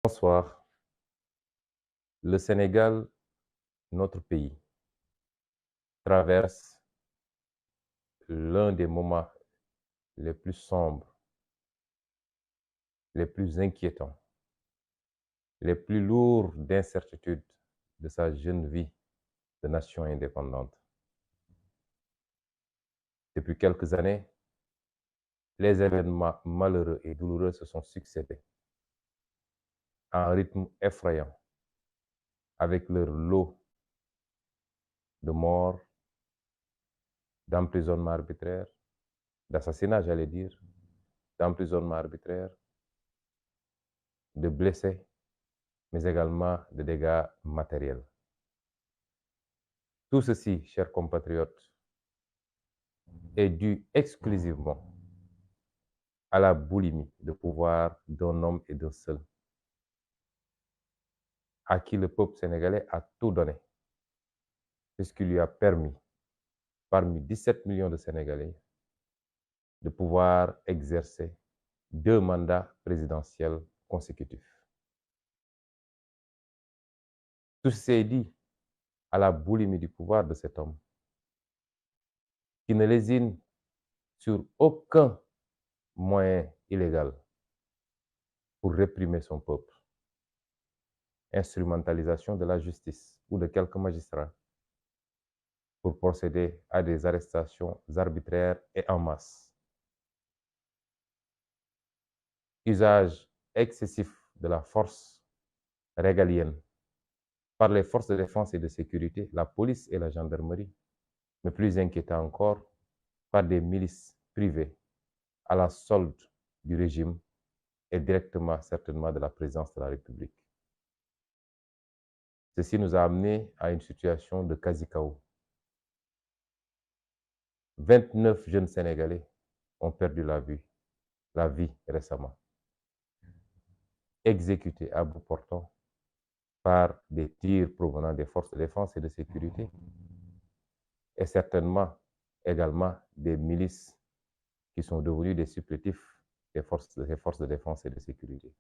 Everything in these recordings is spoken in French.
Bonsoir. Le Sénégal, notre pays, traverse l'un des moments les plus sombres, les plus inquiétants, les plus lourds d'incertitude de sa jeune vie de nation indépendante. Depuis quelques années, les événements malheureux et douloureux se sont succédés à un rythme effrayant, avec leur lot de morts, d'emprisonnement arbitraire, d'assassinat, j'allais dire, d'emprisonnement arbitraire, de blessés, mais également de dégâts matériels. Tout ceci, chers compatriotes, est dû exclusivement à la boulimie de pouvoir d'un homme et d'un seul, à qui le peuple sénégalais a tout donné, puisqu'il lui a permis, parmi 17 millions de Sénégalais, de pouvoir exercer 2 mandats présidentiels consécutifs. Tout ceci est dit à la boulimie du pouvoir de cet homme, qui ne lésine sur aucun moyen illégal pour réprimer son peuple. Instrumentalisation de la justice ou de quelques magistrats pour procéder à des arrestations arbitraires et en masse. Usage excessif de la force régalienne par les forces de défense et de sécurité, la police et la gendarmerie, mais plus inquiétant encore, par des milices privées à la solde du régime et directement certainement de la présidence de la République. Ceci nous a amené à une situation de quasi-chaos. 29 jeunes Sénégalais ont perdu la vie récemment, exécutés à bout portant par des tirs provenant des forces de défense et de sécurité, et certainement également des milices qui sont devenues des supplétifs des forces de défense et de sécurité.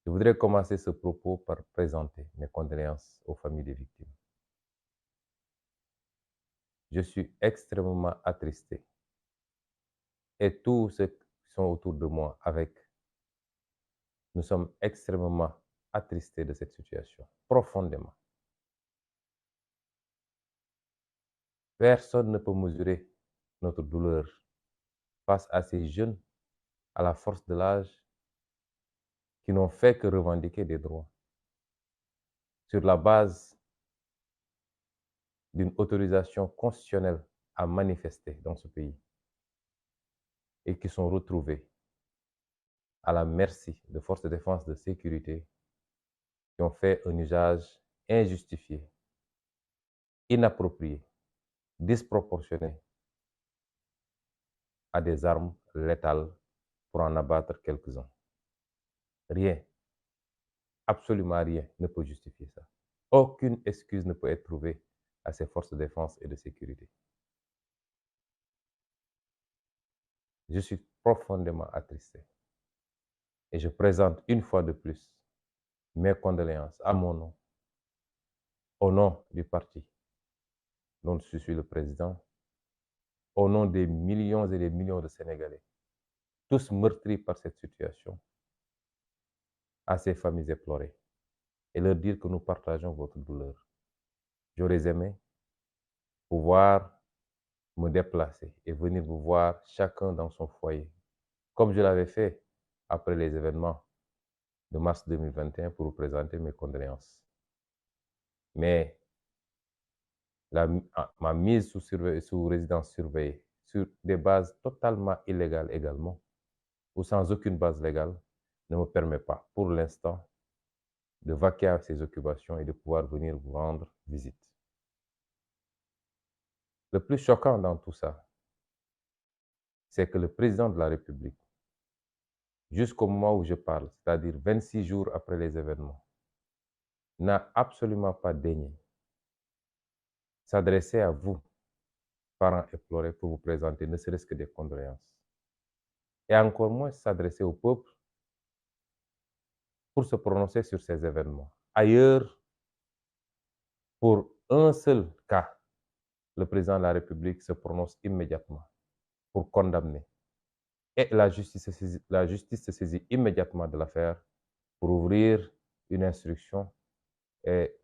Je voudrais commencer ce propos par présenter mes condoléances aux familles des victimes. Je suis extrêmement attristé, et tous ceux qui sont autour de moi nous sommes extrêmement attristés de cette situation, profondément. Personne ne peut mesurer notre douleur face à ces jeunes à la force de l'âge qui n'ont fait que revendiquer des droits sur la base d'une autorisation constitutionnelle à manifester dans ce pays et qui sont retrouvés à la merci de forces de défense et de sécurité qui ont fait un usage injustifié, inapproprié, disproportionné à des armes létales pour en abattre quelques-uns. Rien, absolument rien ne peut justifier ça. Aucune excuse ne peut être trouvée à ces forces de défense et de sécurité. Je suis profondément attristé et je présente une fois de plus mes condoléances à mon nom, au nom du parti dont je suis le président, au nom des millions et des millions de Sénégalais, tous meurtris par cette situation, à ces familles éplorées, et leur dire que nous partageons votre douleur. J'aurais aimé pouvoir me déplacer et venir vous voir chacun dans son foyer, comme je l'avais fait après les événements de mars 2021 pour vous présenter mes condoléances. Mais ma mise sous résidence surveillée, sur des bases totalement illégales également, ou sans aucune base légale, ne me permet pas, pour l'instant, de vaquer à ces occupations et de pouvoir venir vous rendre visite. Le plus choquant dans tout ça, c'est que le président de la République, jusqu'au moment où je parle, c'est-à-dire 26 jours après les événements, n'a absolument pas daigné s'adresser à vous, parents éplorés, pour vous présenter ne serait-ce que des condoléances. Et encore moins s'adresser au peuple pour se prononcer sur ces événements. Ailleurs, pour un seul cas, le président de la République se prononce immédiatement pour condamner. Et la justice se saisit immédiatement de l'affaire pour ouvrir une instruction et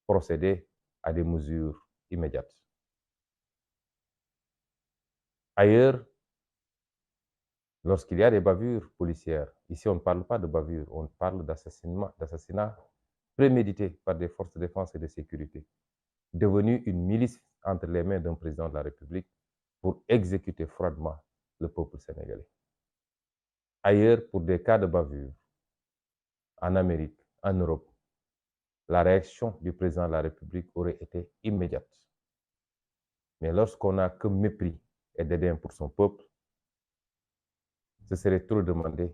procéder à des mesures immédiates. Ailleurs, lorsqu'il y a des bavures policières, ici on ne parle pas de bavure, on parle d'assassinat prémédité par des forces de défense et de sécurité, devenu une milice entre les mains d'un président de la République pour exécuter froidement le peuple sénégalais. Ailleurs, pour des cas de bavure, en Amérique, en Europe, la réaction du président de la République aurait été immédiate. Mais lorsqu'on n'a que mépris et dédain pour son peuple, ce serait trop demander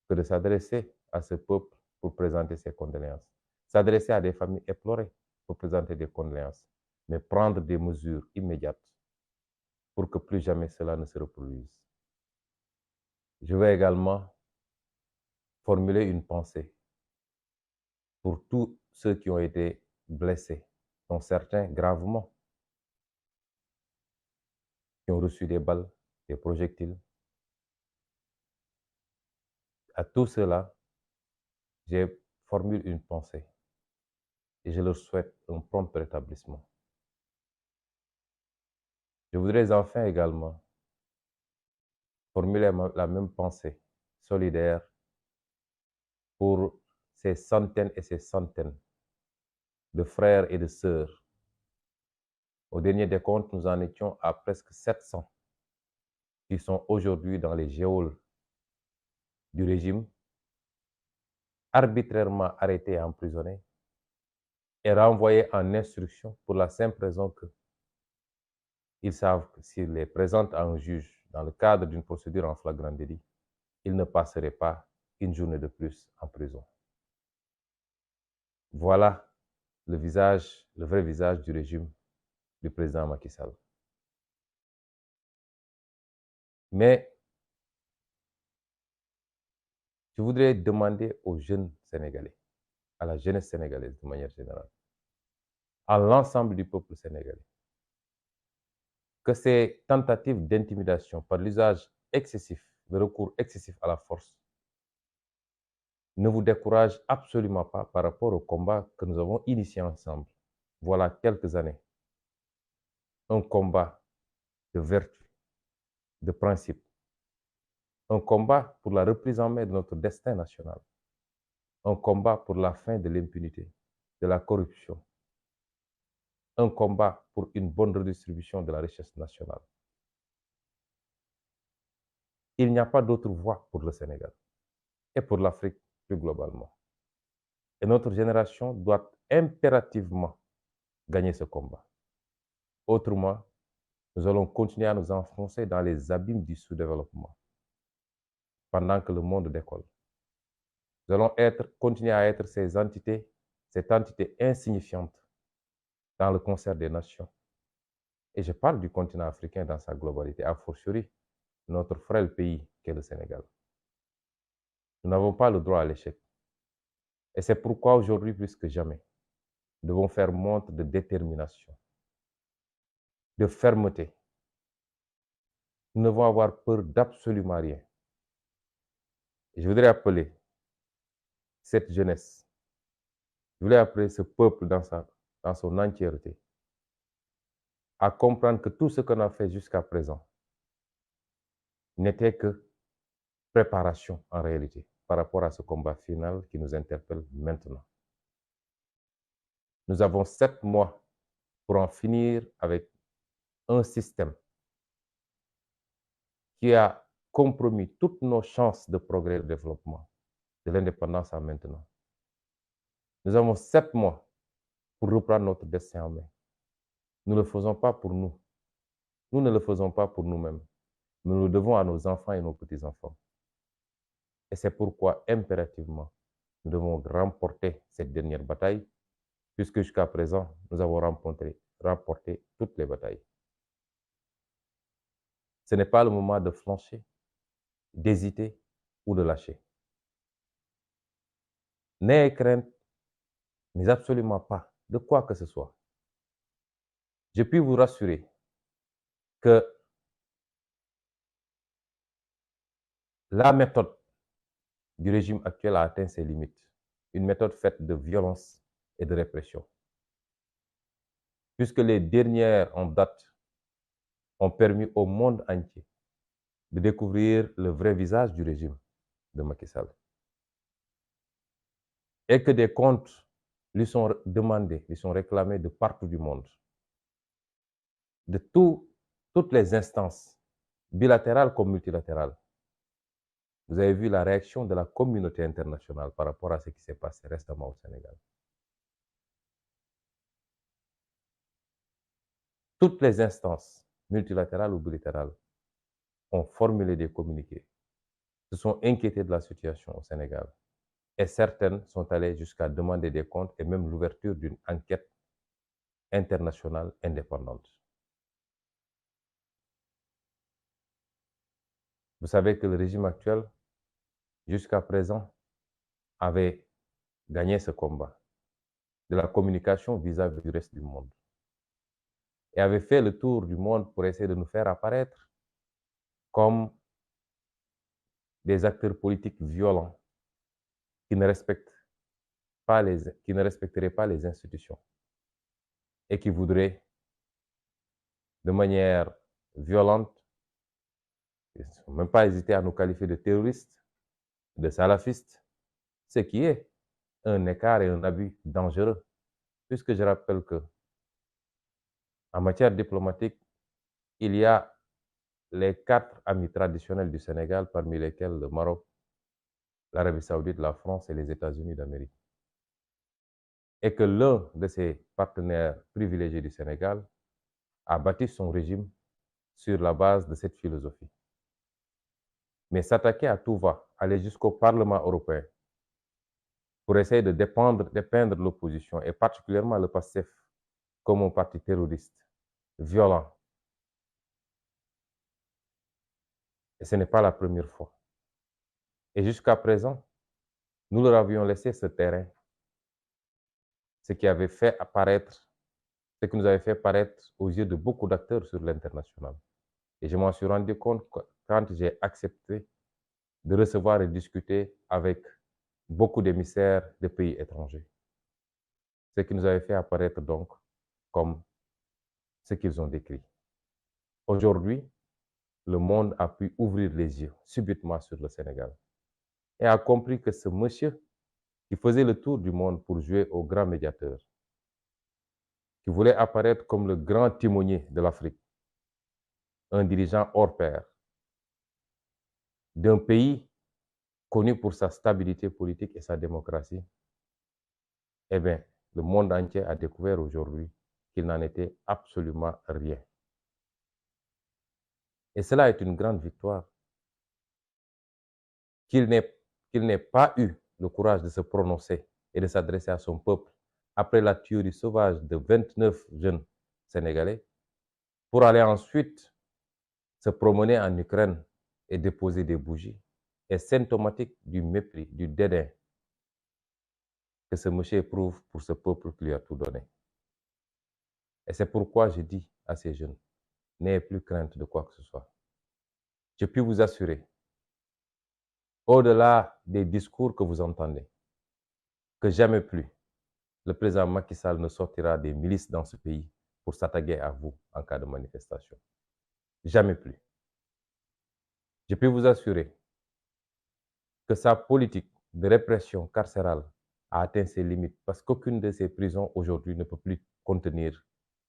que de s'adresser à ce peuple pour présenter ses condoléances. S'adresser à des familles éplorées pour présenter des condoléances, mais prendre des mesures immédiates pour que plus jamais cela ne se reproduise. Je veux également formuler une pensée pour tous ceux qui ont été blessés, dont certains gravement, qui ont reçu des balles, des projectiles. À tous ceux-là, je formule une pensée et je leur souhaite un prompt rétablissement. Je voudrais enfin également formuler la même pensée solidaire pour ces centaines et ces centaines de frères et de sœurs. Au dernier décompte, nous en étions à presque 700 qui sont aujourd'hui dans les geôles du régime, arbitrairement arrêtés et emprisonnés et renvoyés en instruction pour la simple raison qu'ils savent que s'ils les présentent à un juge dans le cadre d'une procédure en flagrant délit, ils ne passeraient pas une journée de plus en prison. Voilà le vrai visage du régime du président Macky Sall. Mais je voudrais demander aux jeunes Sénégalais, à la jeunesse sénégalaise de manière générale, à l'ensemble du peuple sénégalais, que ces tentatives d'intimidation par l'usage excessif, le recours excessif à la force, ne vous découragent absolument pas par rapport au combat que nous avons initié ensemble, voilà quelques années. Un combat de vertu, de principe, un combat pour la reprise en main de notre destin national, un combat pour la fin de l'impunité, de la corruption, un combat pour une bonne redistribution de la richesse nationale. Il n'y a pas d'autre voie pour le Sénégal et pour l'Afrique plus globalement. Et notre génération doit impérativement gagner ce combat. Autrement, nous allons continuer à nous enfoncer dans les abîmes du sous-développement pendant que le monde décolle. Nous allons continuer à être cette entité insignifiante dans le concert des nations. Et je parle du continent africain dans sa globalité, a fortiori notre frêle pays qu'est le Sénégal. Nous n'avons pas le droit à l'échec. Et c'est pourquoi aujourd'hui, plus que jamais, nous devons faire montre de détermination, de fermeté. Nous devons avoir peur d'absolument rien. Et je voudrais appeler cette jeunesse, je voudrais appeler ce peuple dans son entièreté, à comprendre que tout ce qu'on a fait jusqu'à présent n'était que préparation en réalité par rapport à ce combat final qui nous interpelle maintenant. Nous avons 7 mois pour en finir avec un système qui a compromis toutes nos chances de progrès et de développement, de l'indépendance à maintenant. Nous avons 7 mois pour reprendre notre destin en main. Nous ne le faisons pas pour nous. Nous ne le faisons pas pour nous-mêmes. Nous le devons à nos enfants et nos petits-enfants. Et c'est pourquoi, impérativement, nous devons remporter cette dernière bataille, puisque jusqu'à présent, nous avons remporté toutes les batailles. Ce n'est pas le moment de flancher, d'hésiter ou de lâcher. N'ayez crainte, mais absolument pas, de quoi que ce soit. Je puis vous rassurer que la méthode du régime actuel a atteint ses limites. Une méthode faite de violence et de répression. Puisque les dernières en date ont permis au monde entier de découvrir le vrai visage du régime de Macky Sall. Et que des comptes lui sont demandés, lui sont réclamés de partout du monde. De toutes les instances, bilatérales comme multilatérales. Vous avez vu la réaction de la communauté internationale par rapport à ce qui s'est passé récemment au Sénégal. Toutes les instances, multilatérales ou bilatérales, ont formulé des communiqués, se sont inquiétées de la situation au Sénégal. Et certaines sont allées jusqu'à demander des comptes et même l'ouverture d'une enquête internationale indépendante. Vous savez que le régime actuel, jusqu'à présent, avait gagné ce combat de la communication vis-à-vis du reste du monde et avait fait le tour du monde pour essayer de nous faire apparaître comme des acteurs politiques violents qui ne respecteraient pas les institutions et qui voudraient, de manière violente, ils n'ont même pas hésité à nous qualifier de terroristes, de salafistes, ce qui est un écart et un abus dangereux, puisque je rappelle que en matière diplomatique, il y a les 4 amis traditionnels du Sénégal, parmi lesquels le Maroc, l'Arabie Saoudite, la France et les États-Unis d'Amérique. Et que l'un de ces partenaires privilégiés du Sénégal a bâti son régime sur la base de cette philosophie. Mais s'attaquer à tout va, aller jusqu'au Parlement européen pour essayer de dépeindre l'opposition, et particulièrement le PASTEF, comme un parti terroriste, violent. Et ce n'est pas la première fois. Et jusqu'à présent, nous leur avions laissé ce terrain, ce qui avait fait apparaître, ce qui nous avait fait paraître aux yeux de beaucoup d'acteurs sur l'international. Et je m'en suis rendu compte quand j'ai accepté de recevoir et discuter avec beaucoup d'émissaires de pays étrangers. Ce qui nous avait fait apparaître donc comme ce qu'ils ont décrit. Aujourd'hui, le monde a pu ouvrir les yeux subitement sur le Sénégal et a compris que ce monsieur qui faisait le tour du monde pour jouer au grand médiateur, qui voulait apparaître comme le grand timonier de l'Afrique, un dirigeant hors pair, d'un pays connu pour sa stabilité politique et sa démocratie, eh bien, le monde entier a découvert aujourd'hui qu'il n'en était absolument rien. Et cela est une grande victoire. Qu'il n'ait pas eu le courage de se prononcer et de s'adresser à son peuple après la tuerie sauvage de 29 jeunes Sénégalais, pour aller ensuite se promener en Ukraine et déposer des bougies, est symptomatique du mépris, du dédain que ce monsieur éprouve pour ce peuple qui lui a tout donné. Et c'est pourquoi je dis à ces jeunes, n'ayez plus crainte de quoi que ce soit. Je puis vous assurer, au-delà des discours que vous entendez, que jamais plus le président Macky Sall ne sortira des milices dans ce pays pour s'attaquer à vous en cas de manifestation. Jamais plus. Je peux vous assurer que sa politique de répression carcérale a atteint ses limites parce qu'aucune de ces prisons aujourd'hui ne peut plus contenir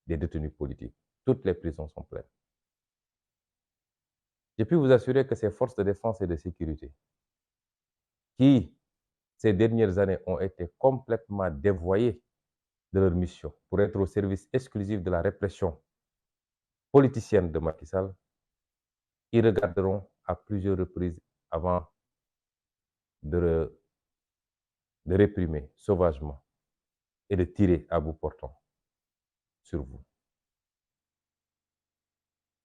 des détenus politiques. Toutes les prisons sont pleines. Je peux vous assurer que ces forces de défense et de sécurité, qui ces dernières années ont été complètement dévoyées de leur mission pour être au service exclusif de la répression politicienne de Macky Sall, ils regarderont à plusieurs reprises avant de réprimer sauvagement et de tirer à bout portant sur vous.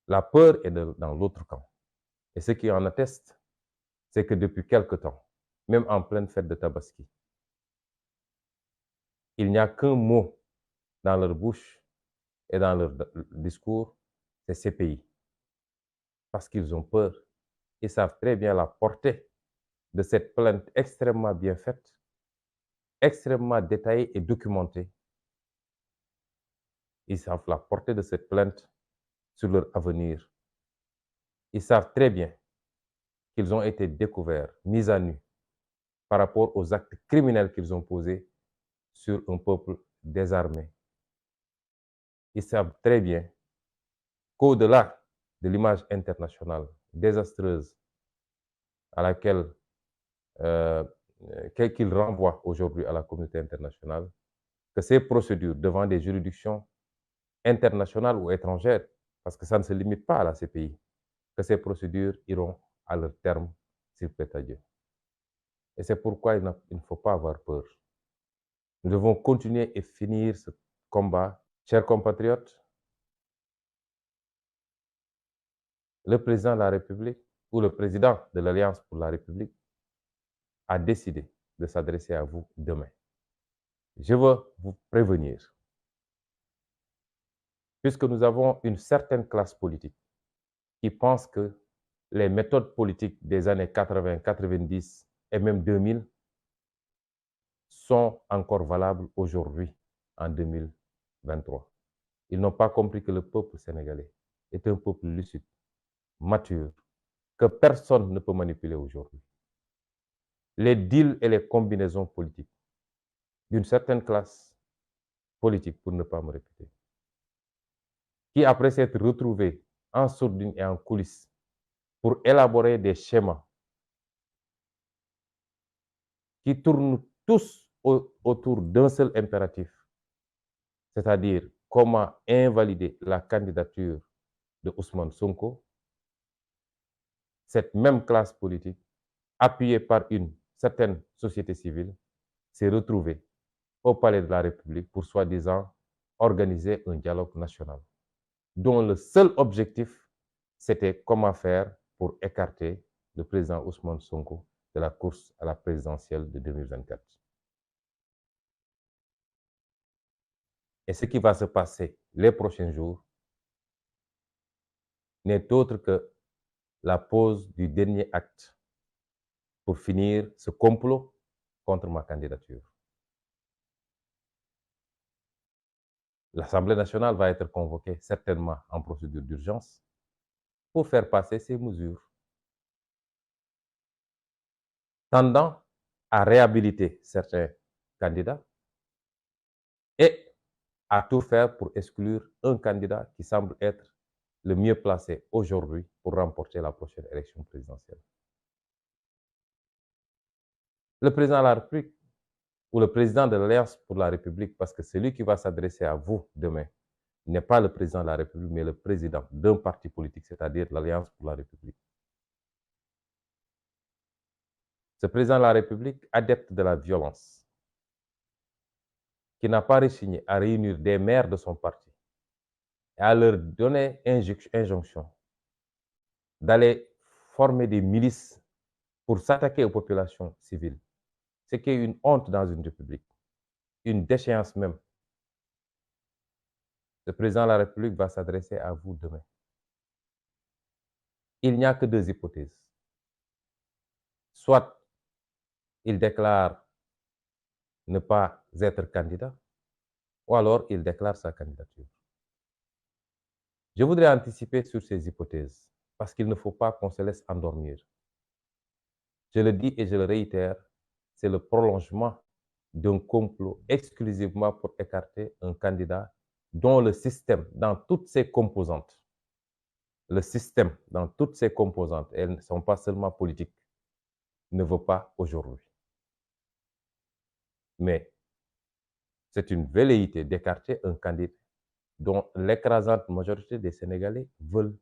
La peur est dans l'autre camp. Et ce qui en atteste, c'est que depuis quelque temps, même en pleine fête de Tabaski, il n'y a qu'un mot dans leur bouche et dans leur discours, c'est CPI. Parce qu'ils ont peur. Ils savent très bien la portée de cette plainte extrêmement bien faite, extrêmement détaillée et documentée. Ils savent la portée de cette plainte sur leur avenir. Ils savent très bien qu'ils ont été découverts, mis à nu, par rapport aux actes criminels qu'ils ont posés sur un peuple désarmé. Ils savent très bien qu'au-delà de l'image internationale désastreuse à laquelle qu'ils renvoient aujourd'hui à la communauté internationale, que ces procédures devant des juridictions internationales ou étrangères, parce que ça ne se limite pas à la CPI, que ces procédures iront à leur terme, s'il plaît à Dieu. Et c'est pourquoi il ne faut pas avoir peur. Nous devons continuer et finir ce combat. Chers compatriotes, le président de la République ou le président de l'Alliance pour la République a décidé de s'adresser à vous demain. Je veux vous prévenir, puisque nous avons une certaine classe politique qui pense que les méthodes politiques des années 80, 90 et même 2000 sont encore valables aujourd'hui, en 2023. Ils n'ont pas compris que le peuple sénégalais est un peuple lucide, mature, que personne ne peut manipuler aujourd'hui. Les deals et les combinaisons politiques d'une certaine classe politique, pour ne pas me répéter, qui après s'être retrouvés en sourdine et en coulisses pour élaborer des schémas qui tournent tous autour d'un seul impératif, c'est-à-dire comment invalider la candidature de Ousmane Sonko. Cette même classe politique, appuyée par une certaine société civile, s'est retrouvée au Palais de la République pour soi-disant organiser un dialogue national, dont le seul objectif, c'était comment faire pour écarter le président Ousmane Sonko de la course à la présidentielle de 2024. Et ce qui va se passer les prochains jours n'est autre que la pose du dernier acte pour finir ce complot contre ma candidature. L'Assemblée nationale va être convoquée certainement en procédure d'urgence pour faire passer ces mesures tendant à réhabiliter certains candidats et à tout faire pour exclure un candidat qui semble être le mieux placé aujourd'hui pour remporter la prochaine élection présidentielle. Le président de la République ou le président de l'Alliance pour la République, parce que celui qui va s'adresser à vous demain n'est pas le président de la République, mais le président d'un parti politique, c'est-à-dire l'Alliance pour la République. Ce président de la République, adepte de la violence, qui n'a pas réussi à réunir des maires de son parti et à leur donner injonction d'aller former des milices pour s'attaquer aux populations civiles, ce qui est une honte dans une république, une déchéance même. Le président de la République va s'adresser à vous demain. Il n'y a que deux hypothèses. Soit il déclare ne pas être candidat, ou alors il déclare sa candidature. Je voudrais anticiper sur ces hypothèses, parce qu'il ne faut pas qu'on se laisse endormir. Je le dis et je le réitère, c'est le prolongement d'un complot exclusivement pour écarter un candidat dont le système, dans toutes ses composantes, elles ne sont pas seulement politiques, ne veut pas aujourd'hui. Mais c'est une velléité d'écarter un candidat dont l'écrasante majorité des Sénégalais veulent.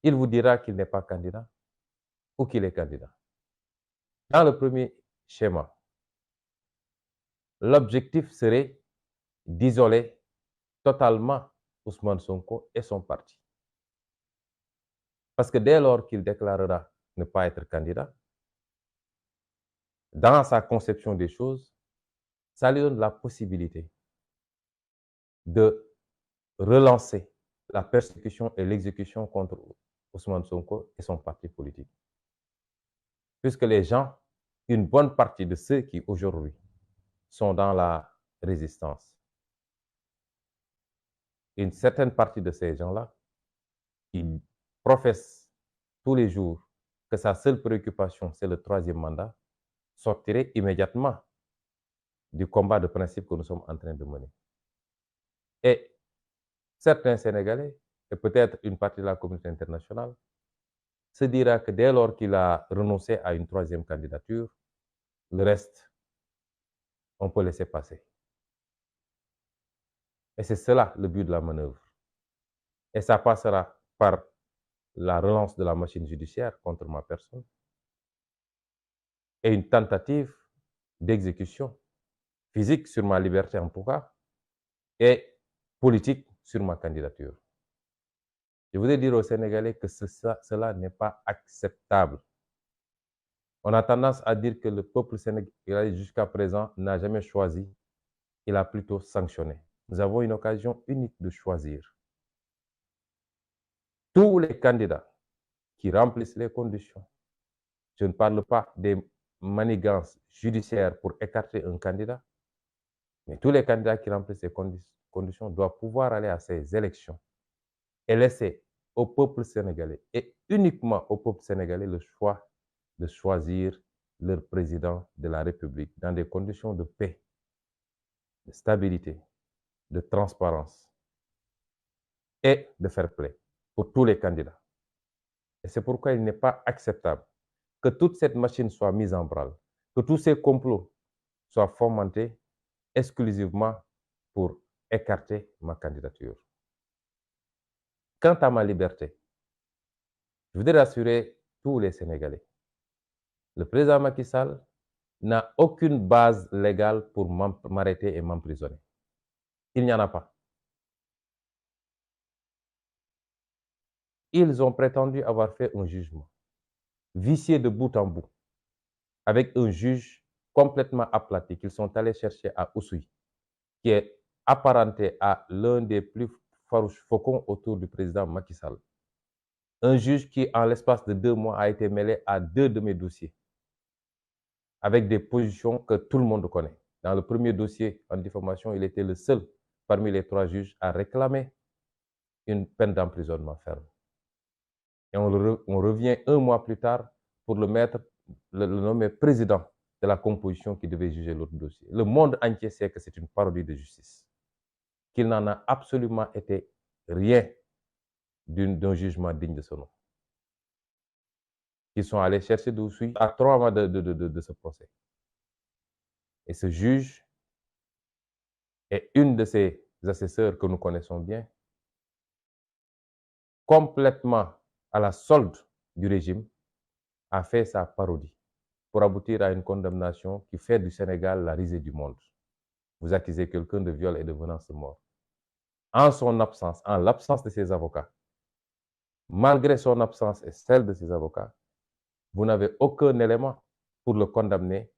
Il vous dira qu'il n'est pas candidat ou qu'il est candidat. Dans le premier schéma, l'objectif serait d'isoler totalement Ousmane Sonko et son parti. Parce que dès lors qu'il déclarera ne pas être candidat, dans sa conception des choses, ça lui donne la possibilité de relancer la persécution et l'exécution contre Ousmane Sonko et son parti politique. Puisque les gens, une bonne partie de ceux qui aujourd'hui sont dans la résistance, une certaine partie de ces gens-là, qui professent tous les jours que sa seule préoccupation, c'est le troisième mandat, sortiraient immédiatement du combat de principe que nous sommes en train de mener. Et certains Sénégalais, et peut-être une partie de la communauté internationale, se dira que dès lors qu'il a renoncé à une troisième candidature, le reste, on peut laisser passer. Et c'est cela le but de la manœuvre. Et ça passera par la relance de la machine judiciaire contre ma personne et une tentative d'exécution physique sur ma liberté en tout cas et politique sur ma candidature. Je voudrais dire aux Sénégalais que cela n'est pas acceptable. On a tendance à dire que le peuple sénégalais jusqu'à présent n'a jamais choisi, il a plutôt sanctionné. Nous avons une occasion unique de choisir. Tous les candidats qui remplissent les conditions, je ne parle pas des manigances judiciaires pour écarter un candidat, mais tous les candidats qui remplissent ces conditions doivent pouvoir aller à ces élections et laisser au peuple sénégalais et uniquement au peuple sénégalais le choix de choisir leur président de la République dans des conditions de paix, de stabilité, de transparence et de fair play pour tous les candidats. Et c'est pourquoi il n'est pas acceptable que toute cette machine soit mise en branle, que tous ces complots soient fomentés exclusivement pour écarter ma candidature. Quant à ma liberté, je voudrais rassurer tous les Sénégalais. Le président Macky Sall n'a aucune base légale pour m'arrêter et m'emprisonner. Il n'y en a pas. Ils ont prétendu avoir fait un jugement vicié de bout en bout, avec un juge complètement aplati qu'ils sont allés chercher à Oussouye, qui est apparenté à l'un des plus farouches faucons autour du président Macky Sall. Un juge qui, en l'espace de 2 mois, a été mêlé à 2 de mes dossiers, avec des positions que tout le monde connaît. Dans le premier dossier en diffamation, il était le seul parmi les 3 juges à réclamer une peine d'emprisonnement ferme. Et on revient 1 mois plus tard pour le nommer président de la composition qui devait juger l'autre dossier. Le monde entier sait que c'est une parodie de justice, qu'il n'en a absolument été rien d'un jugement digne de ce nom. Ils sont allés chercher d'Oussouye à 3 mois de ce procès. Et ce juge et une de ses assesseurs que nous connaissons bien, complètement à la solde du régime, a fait sa parodie pour aboutir à une condamnation qui fait du Sénégal la risée du monde. Vous accusez quelqu'un de viol et de menace de mort. En son absence, en l'absence de ses avocats, malgré son absence et celle de ses avocats, vous n'avez aucun élément pour le condamner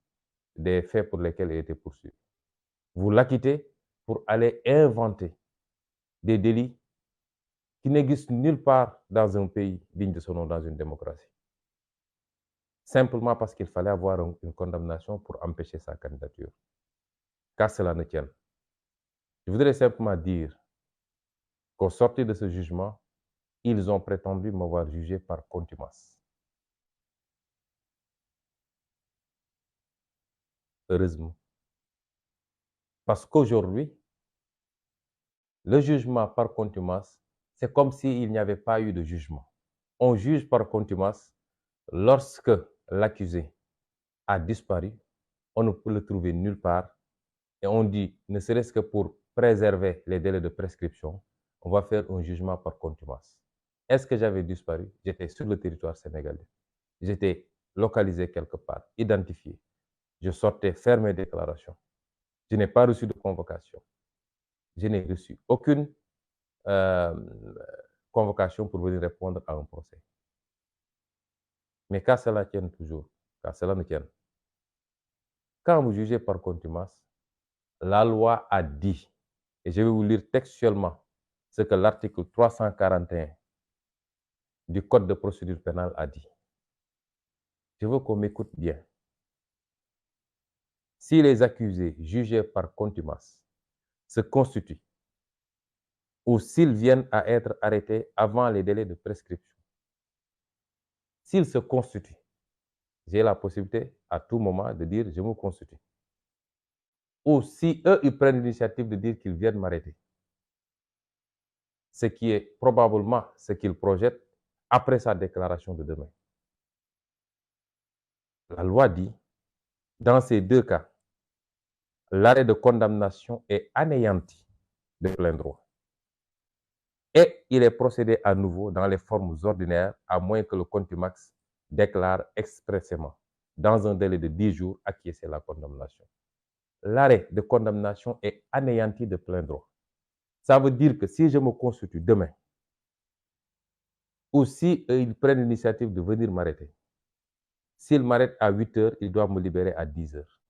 des faits pour lesquels il était poursuivi. Vous l'acquittez pour aller inventer des délits qui n'existent nulle part dans un pays digne de son nom, dans une démocratie. Simplement parce qu'il fallait avoir une condamnation pour empêcher sa candidature. Qu'à cela ne tienne. Je voudrais simplement dire qu'au sortir de ce jugement, ils ont prétendu m'avoir jugé par contumace. Heureusement. Parce qu'aujourd'hui, le jugement par contumace, c'est comme s'il n'y avait pas eu de jugement. On juge par contumace lorsque l'accusé a disparu, on ne peut le trouver nulle part, et on dit, ne serait-ce que pour préserver les délais de prescription, on va faire un jugement par contumace. Est-ce que j'avais disparu? J'étais sur le territoire sénégalais. J'étais localisé quelque part, identifié. Je sortais faire mes déclarations. Je n'ai pas reçu de convocation. Je n'ai reçu aucune convocation pour venir répondre à un procès. Mais qu'à cela tienne toujours, qu'à cela ne tienne, Quand vous jugez par contumace, la loi a dit, et je vais vous lire textuellement ce que l'article 341 du Code de procédure pénale a dit. Je veux qu'on m'écoute bien. Si les accusés jugés par contumace se constituent ou s'ils viennent à être arrêtés avant les délais de prescription, s'ils se constituent, j'ai la possibilité à tout moment de dire je me constitue. Ou si eux, ils prennent l'initiative de dire qu'ils viennent m'arrêter, ce qui est probablement ce qu'ils projettent après sa déclaration de demain. La loi dit, dans ces deux cas, l'arrêt de condamnation est anéanti de plein droit. Et il est procédé à nouveau dans les formes ordinaires, à moins que le contumax déclare expressément, dans un délai de 10 jours, acquiescer la condamnation. L'arrêt de condamnation est anéanti de plein droit. Ça veut dire que si je me constitue demain, ou si ils prennent l'initiative de venir m'arrêter, s'ils m'arrêtent à 8 heures, ils doivent me libérer à 10 heures.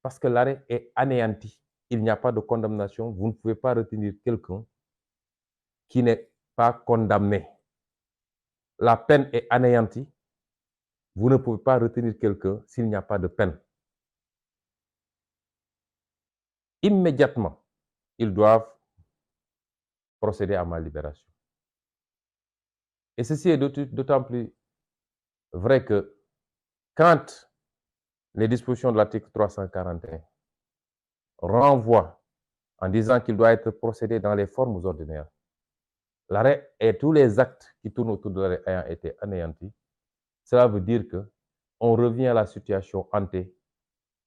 Parce que l'arrêt est anéanti. Il n'y a pas de condamnation. Vous ne pouvez pas retenir quelqu'un qui n'est pas condamné. La peine est anéantie. Vous ne pouvez pas retenir quelqu'un s'il n'y a pas de peine. Immédiatement, ils doivent procéder à ma libération. Et ceci est d'autant plus vrai que quand les dispositions de l'article 341 renvoient en disant qu'il doit être procédé dans les formes ordinaires, l'arrêt et tous les actes qui tournent autour de l'arrêt ayant été anéantis, cela veut dire qu'on revient à la situation ante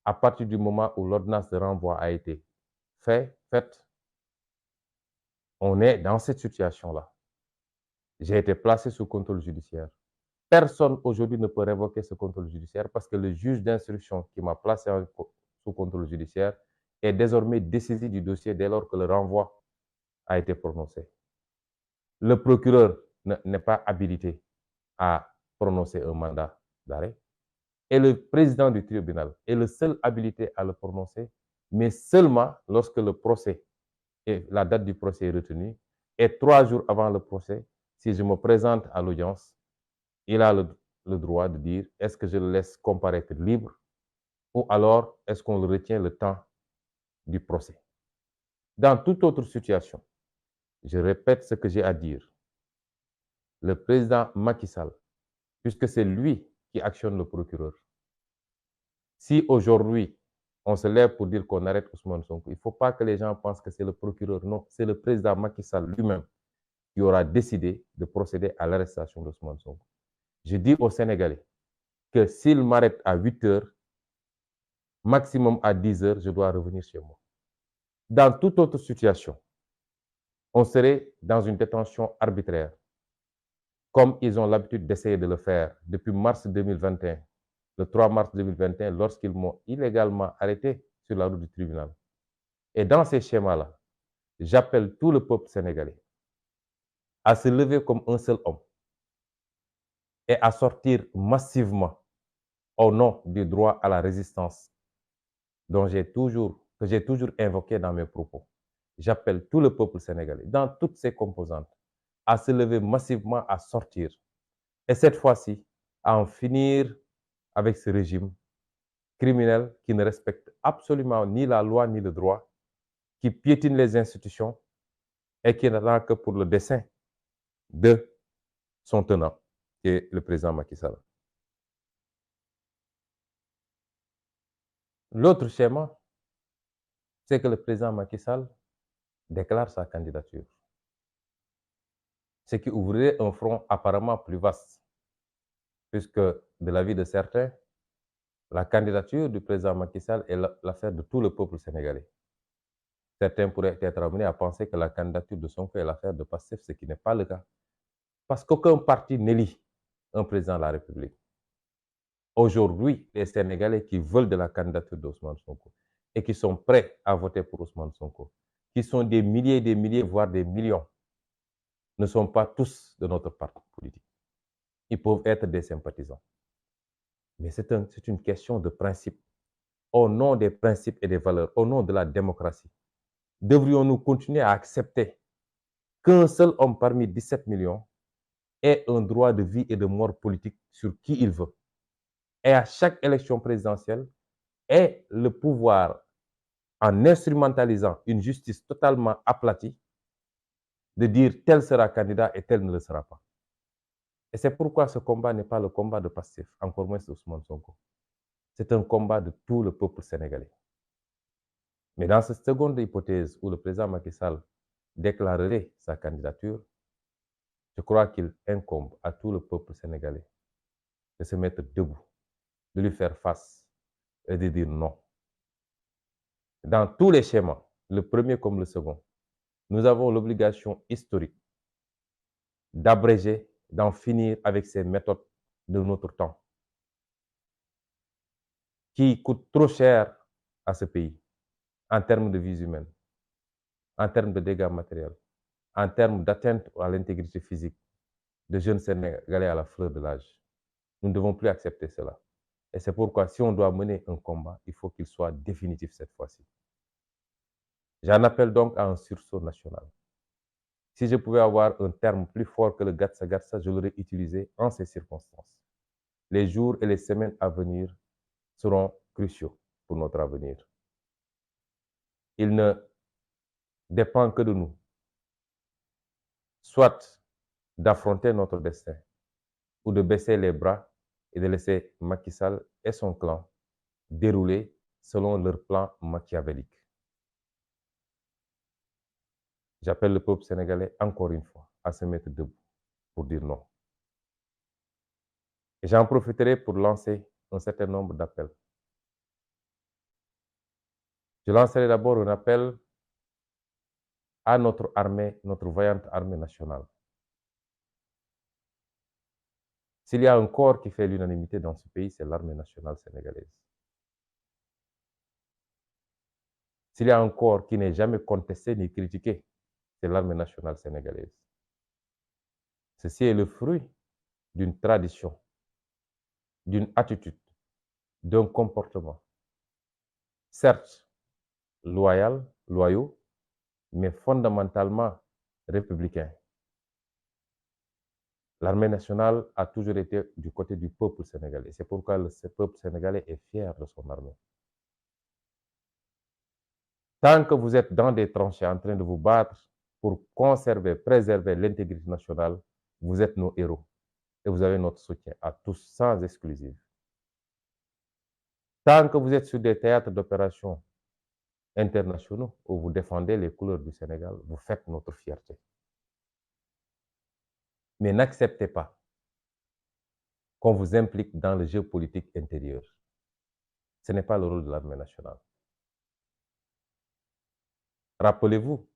à partir du moment où l'ordonnance de renvoi a été faite. On est dans cette situation-là. J'ai été placé sous contrôle judiciaire. Personne aujourd'hui ne peut révoquer ce contrôle judiciaire parce que le juge d'instruction qui m'a placé sous contrôle judiciaire est désormais désaisi du dossier dès lors que le renvoi a été prononcé. Le procureur n'est pas habilité à prononcer un mandat d'arrêt et le président du tribunal est le seul habilité à le prononcer, mais seulement lorsque le procès et la date du procès est retenue et 3 jours avant le procès, si je me présente à l'audience, il a le droit de dire est-ce que je le laisse comparaître libre ou alors est-ce qu'on le retient le temps du procès. Dans toute autre situation, je répète ce que j'ai à dire. Le président Macky Sall, puisque c'est lui qui actionne le procureur, si aujourd'hui on se lève pour dire qu'on arrête Ousmane Sonko, il ne faut pas que les gens pensent que c'est le procureur. Non, c'est le président Macky Sall lui-même qui aura décidé de procéder à l'arrestation d'Ousmane Sonko. Je dis aux Sénégalais que s'il m'arrête à 8 heures, maximum à 10 heures, je dois revenir chez moi. Dans toute autre situation, on serait dans une détention arbitraire, comme ils ont l'habitude d'essayer de le faire depuis mars 2021, le 3 mars 2021, lorsqu'ils m'ont illégalement arrêté sur la route du tribunal. Et dans ces schémas-là, j'appelle tout le peuple sénégalais à se lever comme un seul homme et à sortir massivement au nom du droit à la résistance que j'ai toujours invoqué dans mes propos. J'appelle tout le peuple sénégalais, dans toutes ses composantes, à se lever massivement, à sortir. Et cette fois-ci, à en finir avec ce régime criminel qui ne respecte absolument ni la loi ni le droit, qui piétine les institutions et qui n'attend que pour le dessein de son tenant, qui est le président Macky Sall. L'autre schéma, c'est que le président Macky Sall déclare sa candidature, ce qui ouvrirait un front apparemment plus vaste, puisque de l'avis de certains, la candidature du président Macky Sall est l'affaire de tout le peuple sénégalais. Certains pourraient être amenés à penser que la candidature de Sonko est l'affaire de Pastef, ce qui n'est pas le cas. Parce qu'aucun parti n'élit un président de la République. Aujourd'hui, les Sénégalais qui veulent de la candidature d'Ousmane Sonko et qui sont prêts à voter pour Ousmane Sonko, qui sont des milliers, voire des millions, ne sont pas tous de notre parti politique. Ils peuvent être des sympathisants. Mais c'est une question de principe. au nom des principes et des valeurs, au nom de la démocratie, devrions-nous continuer à accepter qu'un seul homme parmi 17 millions ait un droit de vie et de mort politique sur qui il veut, et à chaque élection présidentielle ait le pouvoir, en instrumentalisant une justice totalement aplatie, de dire tel sera candidat et tel ne le sera pas. Et c'est pourquoi ce combat n'est pas le combat de Pastef, encore moins d'Ousmane Sonko. C'est un combat de tout le peuple sénégalais. Mais dans cette seconde hypothèse où le président Macky Sall déclarerait sa candidature, je crois qu'il incombe à tout le peuple sénégalais de se mettre debout, de lui faire face et de dire non. Dans tous les schémas, le premier comme le second, nous avons l'obligation historique d'abréger, d'en finir avec ces méthodes de notre temps, qui coûtent trop cher à ce pays, en termes de vies humaines, en termes de dégâts matériels, en termes d'atteinte à l'intégrité physique de jeunes Sénégalais à la fleur de l'âge. Nous ne devons plus accepter cela. Et c'est pourquoi, si on doit mener un combat, il faut qu'il soit définitif cette fois-ci. J'en appelle donc à un sursaut national. Si je pouvais avoir un terme plus fort que le gatsa gatsa, je l'aurais utilisé en ces circonstances. Les jours et les semaines à venir seront cruciaux pour notre avenir. Il ne dépend que de nous, soit d'affronter notre destin, ou de baisser les bras et de laisser Macky Sall et son clan dérouler selon leur plan machiavélique. J'appelle le peuple sénégalais encore une fois à se mettre debout pour dire non. Et j'en profiterai pour lancer un certain nombre d'appels. Je lancerai d'abord un appel à notre armée, notre vaillante armée nationale. S'il y a un corps qui fait l'unanimité dans ce pays, c'est l'armée nationale sénégalaise. S'il y a un corps qui n'est jamais contesté ni critiqué, c'est l'armée nationale sénégalaise. Ceci est le fruit d'une tradition, d'une attitude, d'un comportement, certes loyaux, mais fondamentalement républicain. L'armée nationale a toujours été du côté du peuple sénégalais. C'est pourquoi ce peuple sénégalais est fier de son armée. Tant que vous êtes dans des tranchées en train de vous battre pour conserver, préserver l'intégrité nationale, vous êtes nos héros. Et vous avez notre soutien à tous, sans exclusive. Tant que vous êtes sur des théâtres d'opérations internationaux où vous défendez les couleurs du Sénégal, vous faites notre fierté. Mais n'acceptez pas qu'on vous implique dans le jeu politique intérieur. Ce n'est pas le rôle de l'armée nationale. Rappelez-vous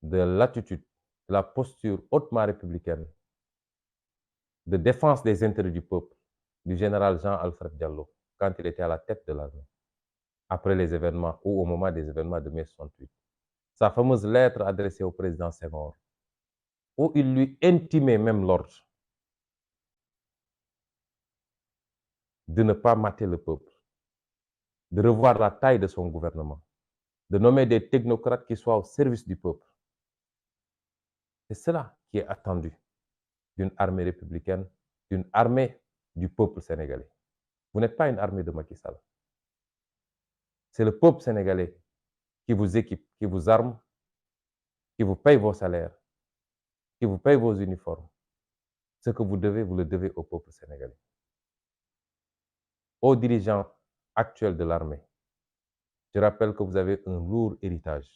de l'attitude, de la posture hautement républicaine de défense des intérêts du peuple du général Jean-Alfred Diallo quand il était à la tête de l'armée, après les événements ou au moment des événements de mai 68. Sa fameuse lettre adressée au président Senghor, où il lui intimait même l'ordre de ne pas mater le peuple, de revoir la taille de son gouvernement, de nommer des technocrates qui soient au service du peuple. C'est cela qui est attendu d'une armée républicaine, d'une armée du peuple sénégalais. Vous n'êtes pas une armée de Macky Sall. C'est le peuple sénégalais qui vous équipe, qui vous arme, qui vous paye vos salaires, qui vous paye vos uniformes. Ce que vous devez, vous le devez au peuple sénégalais. Aux dirigeants actuels de l'armée, je rappelle que vous avez un lourd héritage.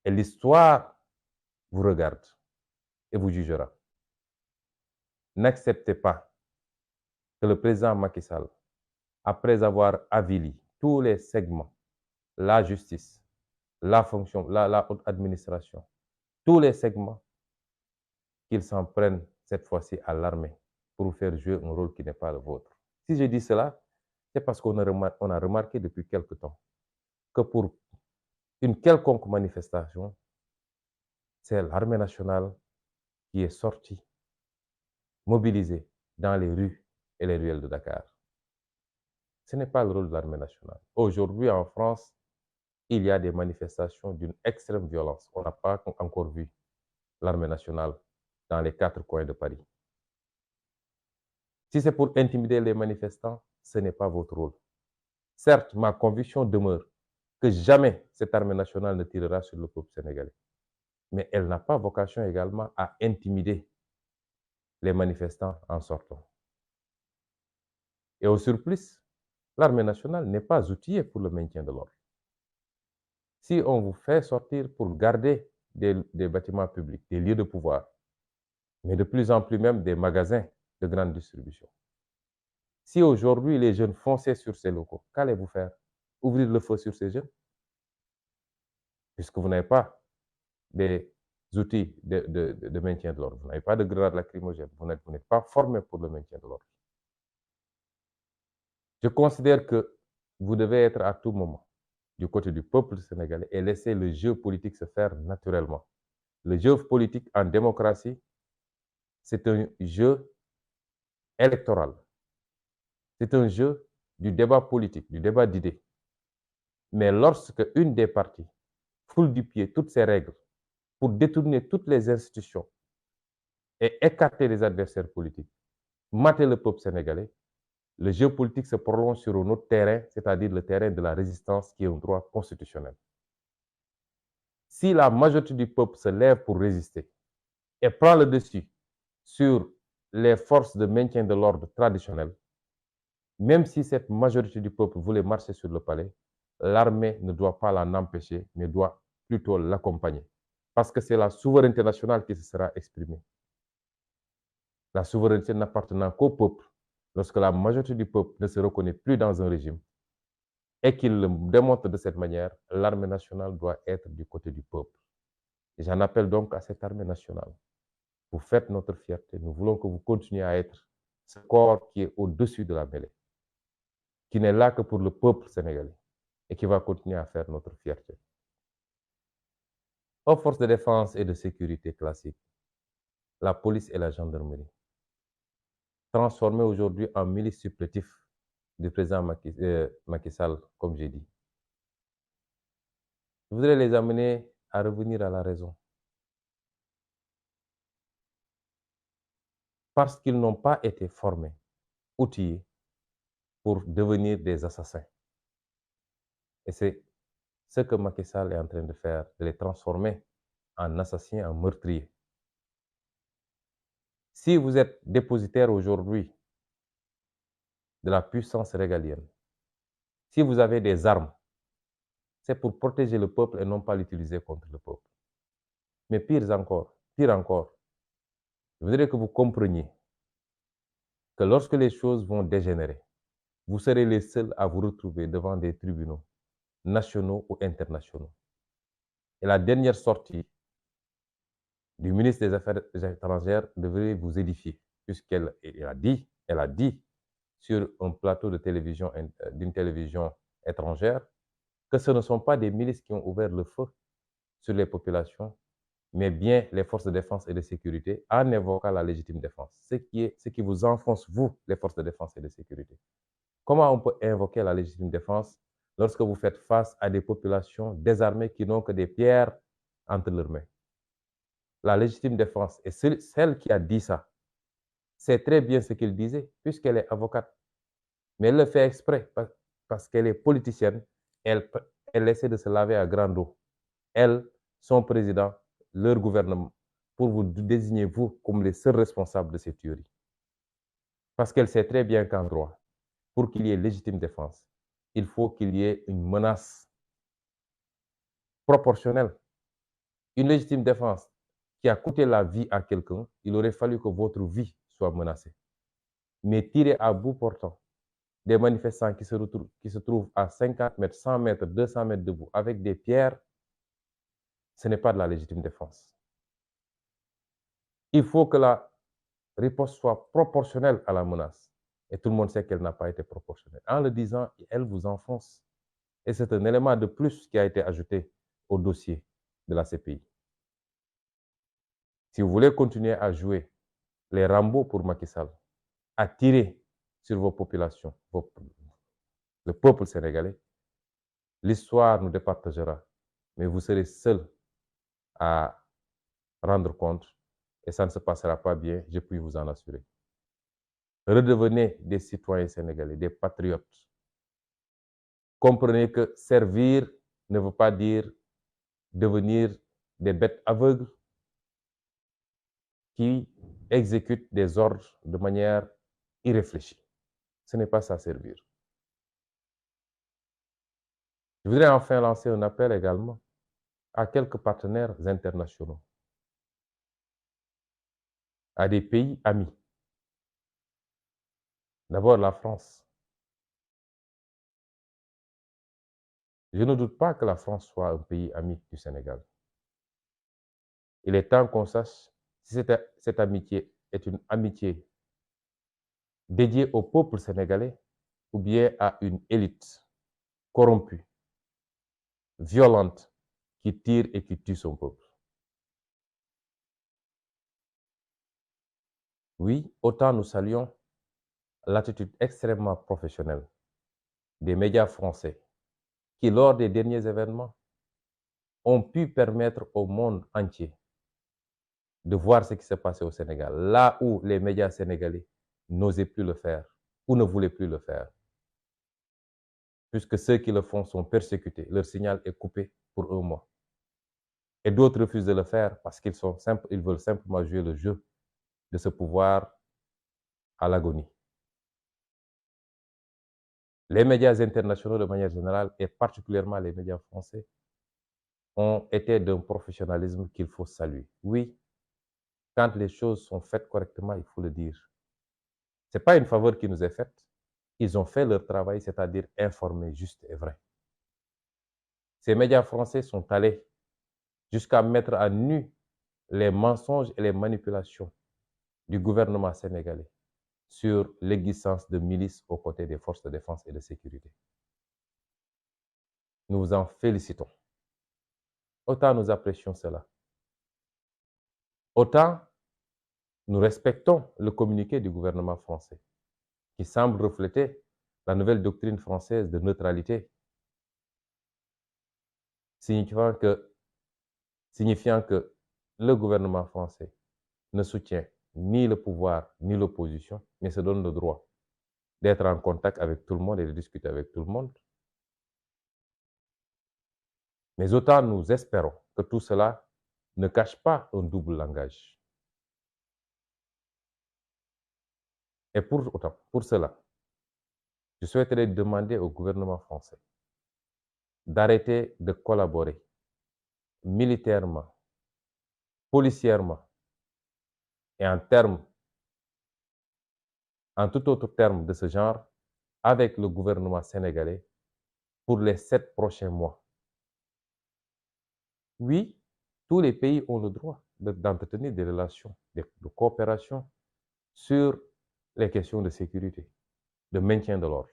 Et l'histoire vous regarde et vous jugera. N'acceptez pas que le président Macky Sall, après avoir avili tous les segments, la justice, la fonction, la haute administration, tous les segments, qu'il s'en prenne cette fois-ci à l'armée pour vous faire jouer un rôle qui n'est pas le vôtre. Si je dis cela, c'est parce qu'on a remarqué depuis quelque temps que pour une quelconque manifestation, c'est l'armée nationale qui est sortie, mobilisée dans les rues et les ruelles de Dakar. Ce n'est pas le rôle de l'armée nationale. Aujourd'hui, en France, il y a des manifestations d'une extrême violence. On n'a pas encore vu l'armée nationale dans les 4 coins de Paris. Si c'est pour intimider les manifestants, ce n'est pas votre rôle. Certes, ma conviction demeure que jamais cette armée nationale ne tirera sur le peuple sénégalais. Mais elle n'a pas vocation également à intimider les manifestants en sortant. Et au surplus, l'armée nationale n'est pas outillée pour le maintien de l'ordre. Si on vous fait sortir pour garder des bâtiments publics, des lieux de pouvoir, mais de plus en plus même des magasins de grande distribution. Si aujourd'hui les jeunes fonçaient sur ces locaux, qu'allez-vous faire? Ouvrir le feu sur ces jeunes? Puisque vous n'avez pas des outils de maintien de l'ordre, vous n'avez pas de grenades lacrymogènes, vous n'êtes pas formé pour le maintien de l'ordre. Je considère que vous devez être à tout moment du côté du peuple sénégalais et laisser le jeu politique se faire naturellement. Le jeu politique en démocratie, c'est un jeu électoral. C'est un jeu du débat politique, du débat d'idées. Mais lorsque une des parties foule du pied toutes ces règles pour détourner toutes les institutions et écarter les adversaires politiques, mater le peuple sénégalais, le jeu politique se prolonge sur un autre terrain, c'est-à-dire le terrain de la résistance qui est un droit constitutionnel. Si la majorité du peuple se lève pour résister et prend le dessus sur les forces de maintien de l'ordre traditionnelles, même si cette majorité du peuple voulait marcher sur le palais, l'armée ne doit pas l'en empêcher, mais doit plutôt l'accompagner. Parce que c'est la souveraineté nationale qui se sera exprimée. La souveraineté n'appartenant qu'au peuple, lorsque la majorité du peuple ne se reconnaît plus dans un régime et qu'il le démontre de cette manière, l'armée nationale doit être du côté du peuple. Et j'en appelle donc à cette armée nationale. Vous faites notre fierté. Nous voulons que vous continuiez à être ce corps qui est au-dessus de la mêlée, qui n'est là que pour le peuple sénégalais et qui va continuer à faire notre fierté. Aux forces de défense et de sécurité classiques, la police et la gendarmerie, transformées aujourd'hui en milices supplétifs du président Macky Sall, comme j'ai dit. Je voudrais les amener à revenir à la raison. Parce qu'ils n'ont pas été formés, outillés pour devenir des assassins. Et c'est ce que Macky Sall est en train de faire, de les transformer en assassins, en meurtriers. Si vous êtes dépositaire aujourd'hui de la puissance régalienne, si vous avez des armes, c'est pour protéger le peuple et non pas l'utiliser contre le peuple. Mais pire encore, je voudrais que vous compreniez que lorsque les choses vont dégénérer, vous serez les seuls à vous retrouver devant des tribunaux nationaux ou internationaux. Et la dernière sortie du ministre des Affaires étrangères devrait vous édifier, puisqu'elle a dit sur un plateau de télévision, d'une télévision étrangère, que ce ne sont pas des milices qui ont ouvert le feu sur les populations, mais bien les forces de défense et de sécurité, en évoquant la légitime défense. Ce qui vous enfonce, vous, les forces de défense et de sécurité. Comment on peut invoquer la légitime défense lorsque vous faites face à des populations désarmées qui n'ont que des pierres entre leurs mains? La légitime défense, et celle qui a dit ça, c'est très bien ce qu'il disait, puisqu'elle est avocate. Mais elle le fait exprès, parce qu'elle est politicienne, elle essaie de se laver à grande eau. Elle, son président, leur gouvernement, pour vous désigner, vous, comme les seuls responsables de ces tueries. Parce qu'elle sait très bien qu'en droit, pour qu'il y ait légitime défense, il faut qu'il y ait une menace proportionnelle. Une légitime défense qui a coûté la vie à quelqu'un, il aurait fallu que votre vie soit menacée. Mais tirer à bout portant des manifestants qui se trouvent à 50 mètres, 100 mètres, 200 mètres debout avec des pierres, ce n'est pas de la légitime défense. Il faut que la riposte soit proportionnelle à la menace. Et tout le monde sait qu'elle n'a pas été proportionnelle. En le disant, elle vous enfonce. Et c'est un élément de plus qui a été ajouté au dossier de la CPI. Si vous voulez continuer à jouer les Rambo pour Macky Sall, à tirer sur vos populations, le peuple sénégalais. L'histoire nous départagera, mais vous serez seuls à rendre compte et ça ne se passera pas bien, je puis vous en assurer. Redevenez des citoyens sénégalais, des patriotes. Comprenez que servir ne veut pas dire devenir des bêtes aveugles qui exécutent des ordres de manière irréfléchie. Ce n'est pas ça servir. Je voudrais enfin lancer un appel également à quelques partenaires internationaux, à des pays amis. D'abord la France. Je ne doute pas que la France soit un pays ami du Sénégal. Il est temps qu'on sache si cette amitié est une amitié dédiée au peuple sénégalais ou bien à une élite corrompue, violente, qui tire et qui tue son peuple. Oui, autant nous saluons l'attitude extrêmement professionnelle des médias français qui, lors des derniers événements, ont pu permettre au monde entier de voir ce qui s'est passé au Sénégal, là où les médias sénégalais n'osaient plus le faire ou ne voulaient plus le faire. Puisque ceux qui le font sont persécutés, leur signal est coupé pour un mois. Et d'autres refusent de le faire parce ils veulent simplement jouer le jeu de ce pouvoir à l'agonie. Les médias internationaux de manière générale, et particulièrement les médias français, ont été d'un professionnalisme qu'il faut saluer. Oui, quand les choses sont faites correctement, il faut le dire. Ce n'est pas une faveur qui nous est faite. Ils ont fait leur travail, c'est-à-dire informer juste et vrai. Ces médias français sont allés jusqu'à mettre à nu les mensonges et les manipulations du gouvernement sénégalais sur l'existence de milices aux côtés des forces de défense et de sécurité. Nous vous en félicitons. Autant nous apprécions cela. Autant nous respectons le communiqué du gouvernement français qui semble refléter la nouvelle doctrine française de neutralité, signifiant que le gouvernement français ne soutient ni le pouvoir ni l'opposition, mais se donne le droit d'être en contact avec tout le monde et de discuter avec tout le monde. Mais autant nous espérons que tout cela ne cache pas un double langage. Et pour cela, je souhaiterais demander au gouvernement français d'arrêter de collaborer militairement, policièrement et en tout autre terme de ce genre avec le gouvernement sénégalais pour les 7 prochains mois. Oui, tous les pays ont le droit d'entretenir des relations de coopération sur les questions de sécurité, de maintien de l'ordre.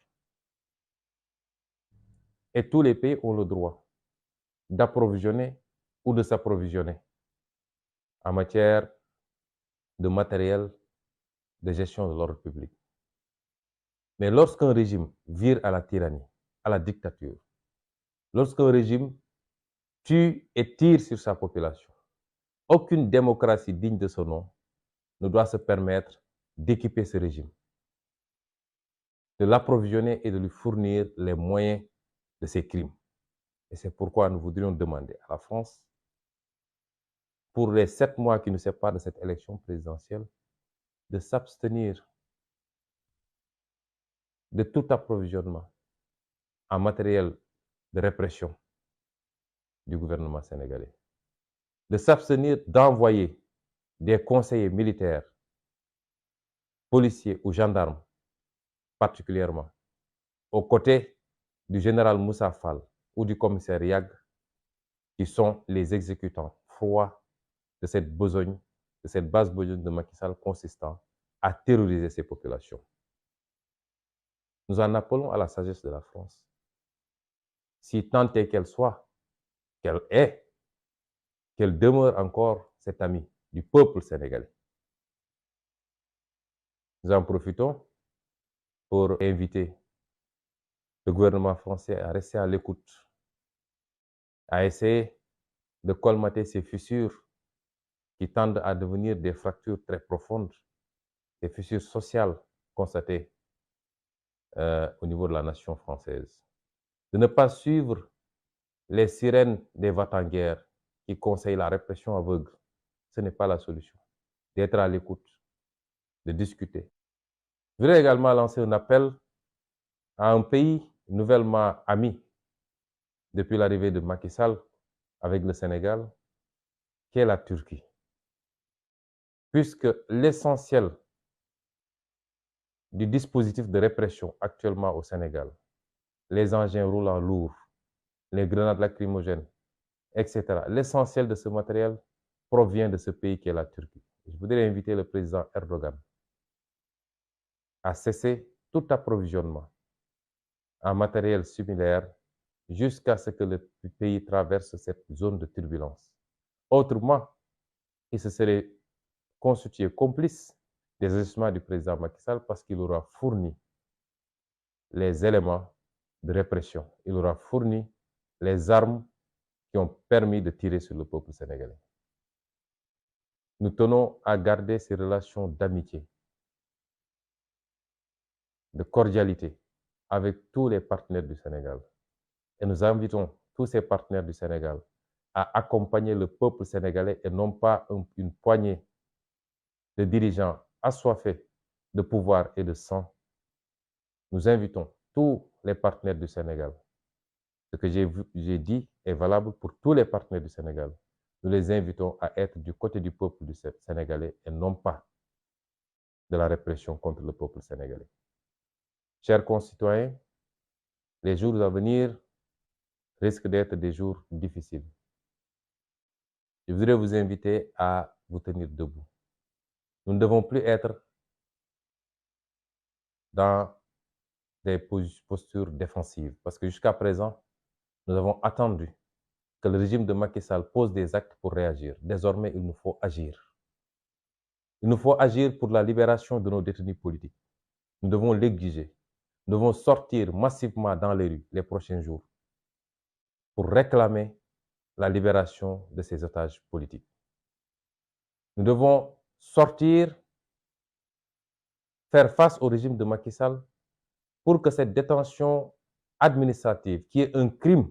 Et tous les pays ont le droit d'approvisionner ou de s'approvisionner en matière de matériel de gestion de l'ordre public. Mais lorsqu'un régime vire à la tyrannie, à la dictature, lorsqu'un régime tue et tire sur sa population, aucune démocratie digne de ce nom ne doit se permettre d'équiper ce régime, de l'approvisionner et de lui fournir les moyens de ses crimes. Et c'est pourquoi nous voudrions demander à la France, pour les 7 mois qui nous séparent de cette élection présidentielle, de s'abstenir de tout approvisionnement en matériel de répression du gouvernement sénégalais, de s'abstenir d'envoyer des conseillers militaires, policiers ou gendarmes, particulièrement, aux côtés du général Moussa Fall ou du commissaire Yag, qui sont les exécutants froids de cette besogne, de cette base besogne de Macky Sall consistant à terroriser ces populations. Nous en appelons à la sagesse de la France, si tant est qu'elle soit, qu'elle demeure encore cette amie du peuple sénégalais. Nous en profitons pour inviter le gouvernement français a resté à l'écoute, a essayé de colmater ces fissures qui tendent à devenir des fractures très profondes, des fissures sociales constatées au niveau de la nation française. De ne pas suivre les sirènes des va-t-en-guerre qui conseillent la répression aveugle, ce n'est pas la solution. D'être à l'écoute, de discuter. Je voudrais également lancer un appel à un pays nouvellement ami depuis l'arrivée de Macky Sall avec le Sénégal, qui est la Turquie. Puisque l'essentiel du dispositif de répression actuellement au Sénégal, les engins roulants lourds, les grenades lacrymogènes, etc., l'essentiel de ce matériel provient de ce pays qui est la Turquie. Je voudrais inviter le président Erdogan à cesser tout approvisionnement en matériel similaire jusqu'à ce que le pays traverse cette zone de turbulence. Autrement, il se serait constitué complice des agissements du président Macky Sall parce qu'il aura fourni les éléments de répression. Il aura fourni les armes qui ont permis de tirer sur le peuple sénégalais. Nous tenons à garder ces relations d'amitié, de cordialité avec tous les partenaires du Sénégal. Et nous invitons tous ces partenaires du Sénégal à accompagner le peuple sénégalais et non pas une poignée de dirigeants assoiffés de pouvoir et de sang. Nous invitons tous les partenaires du Sénégal. Ce que j'ai dit est valable pour tous les partenaires du Sénégal. Nous les invitons à être du côté du peuple du sénégalais et non pas de la répression contre le peuple sénégalais. Chers concitoyens, les jours à venir risquent d'être des jours difficiles. Je voudrais vous inviter à vous tenir debout. Nous ne devons plus être dans des postures défensives parce que jusqu'à présent, nous avons attendu que le régime de Macky Sall pose des actes pour réagir. Désormais, il nous faut agir. Il nous faut agir pour la libération de nos détenus politiques. Nous devons l'exiger. Nous devons sortir massivement dans les rues les prochains jours pour réclamer la libération de ces otages politiques. Nous devons sortir, faire face au régime de Macky Sall pour que cette détention administrative, qui est un crime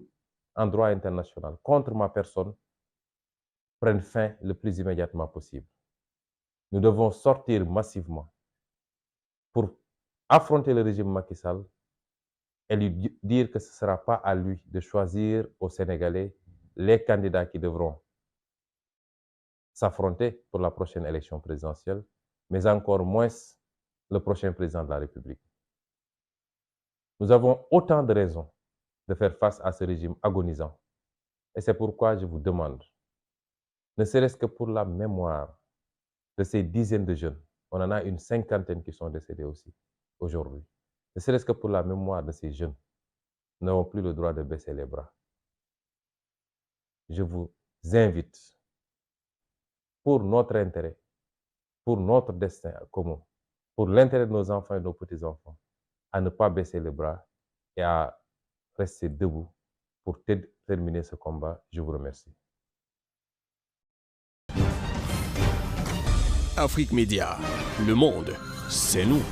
en droit international contre ma personne, prenne fin le plus immédiatement possible. Nous devons sortir massivement pour affronter le régime Macky Sall et lui dire que ce ne sera pas à lui de choisir aux Sénégalais les candidats qui devront s'affronter pour la prochaine élection présidentielle, mais encore moins le prochain président de la République. Nous avons autant de raisons de faire face à ce régime agonisant. Et c'est pourquoi je vous demande, ne serait-ce que pour la mémoire de ces dizaines de jeunes, on en a une cinquantaine qui sont décédés aussi aujourd'hui, ne serait-ce que pour la mémoire de ces jeunes, nous n'avons plus le droit de baisser les bras. Je vous invite, pour notre intérêt, pour notre destin commun, pour l'intérêt de nos enfants et de nos petits-enfants, à ne pas baisser les bras et à rester debout pour terminer ce combat. Je vous remercie. Afrique Média, le monde, c'est nous.